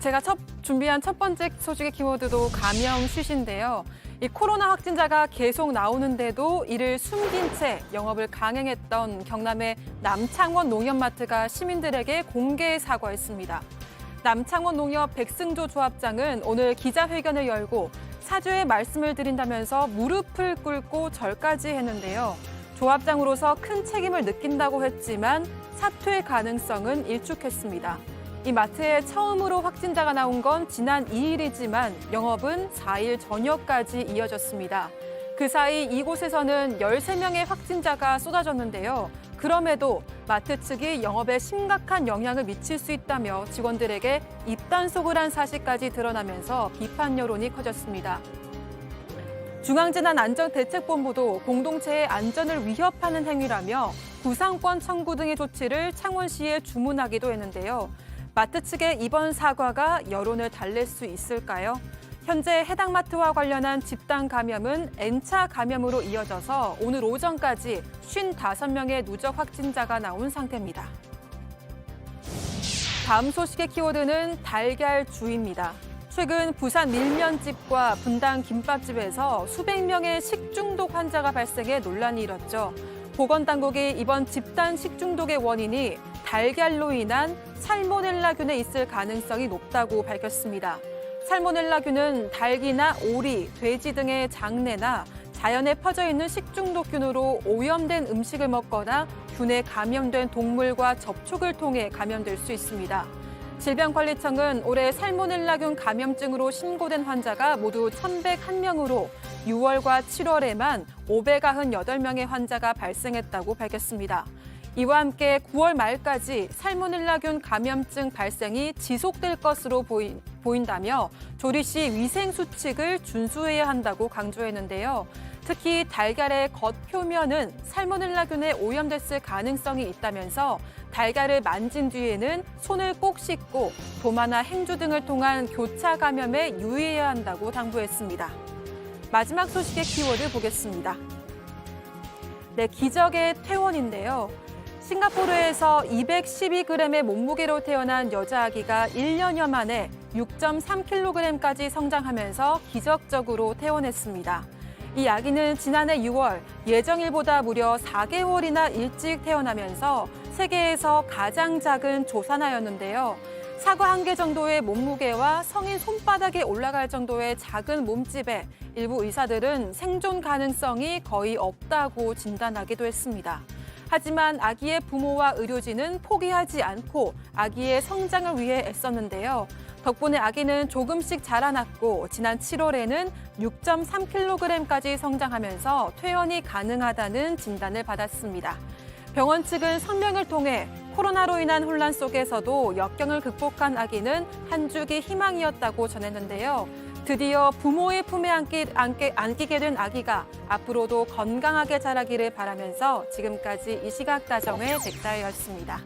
제가 준비한 첫 번째 소식의 키워드도 감염 쉬쉬인데요. 이 코로나 확진자가 계속 나오는데도 이를 숨긴 채 영업을 강행했던 경남의 남창원 농협마트가 시민들에게 공개 사과했습니다. 남창원 농협 백승조 조합장은 오늘 기자회견을 열고 사죄의 말씀을 드린다면서 무릎을 꿇고 절까지 했는데요. 조합장으로서 큰 책임을 느낀다고 했지만 사퇴 가능성은 일축했습니다. 이 마트에 처음으로 확진자가 나온 건 지난 2일이지만 영업은 4일 저녁까지 이어졌습니다. 그 사이 이곳에서는 13명의 확진자가 쏟아졌는데요. 그럼에도 마트 측이 영업에 심각한 영향을 미칠 수 있다며 직원들에게 입단속을 한 사실까지 드러나면서 비판 여론이 커졌습니다. 중앙재난안전대책본부도 공동체의 안전을 위협하는 행위라며 구상권 청구 등의 조치를 창원시에 주문하기도 했는데요. 마트 측의 이번 사과가 여론을 달랠 수 있을까요? 현재 해당 마트와 관련한 집단 감염은 N차 감염으로 이어져서 오늘 오전까지 55명의 누적 확진자가 나온 상태입니다. 다음 소식의 키워드는 달걀주입니다. 최근 부산 밀면집과 분당 김밥집에서 수백 명의 식중독 환자가 발생해 논란이 일었죠. 보건당국이 이번 집단 식중독의 원인이 달걀로 인한 살모넬라균에 있을 가능성이 높다고 밝혔습니다. 살모넬라균은 닭이나 오리, 돼지 등의 장내나 자연에 퍼져 있는 식중독균으로 오염된 음식을 먹거나 균에 감염된 동물과 접촉을 통해 감염될 수 있습니다. 질병관리청은 올해 살모넬라균 감염증으로 신고된 환자가 모두 1,101명으로 6월과 7월에만 598명의 환자가 발생했다고 밝혔습니다. 이와 함께 9월 말까지 살모넬라균 감염증 발생이 지속될 것으로 보인다며 조리 시 위생 수칙을 준수해야 한다고 강조했는데요. 특히 달걀의 겉표면은 살모넬라균에 오염됐을 가능성이 있다면서 달걀을 만진 뒤에는 손을 꼭 씻고 도마나 행주 등을 통한 교차 감염에 유의해야 한다고 당부했습니다. 마지막 소식의 키워드 보겠습니다. 네, 기적의 퇴원인데요. 싱가포르에서 212g의 몸무게로 태어난 여자 아기가 1년여 만에 6.3kg까지 성장하면서 기적적으로 퇴원했습니다. 이 아기는 지난해 6월 예정일보다 무려 4개월이나 일찍 태어나면서 세계에서 가장 작은 조산아였는데요. 사과 한 개 정도의 몸무게와 성인 손바닥에 올라갈 정도의 작은 몸집에 일부 의사들은 생존 가능성이 거의 없다고 진단하기도 했습니다. 하지만 아기의 부모와 의료진은 포기하지 않고 아기의 성장을 위해 애썼는데요. 덕분에 아기는 조금씩 자라났고 지난 7월에는 6.3kg까지 성장하면서 퇴원이 가능하다는 진단을 받았습니다. 병원 측은 성명을 통해 코로나로 인한 혼란 속에서도 역경을 극복한 아기는 한 줄기 희망이었다고 전했는데요. 드디어 부모의 품에 안기게 된 아기가 앞으로도 건강하게 자라기를 바라면서 지금까지 이시각 다정의 백다혜였습니다.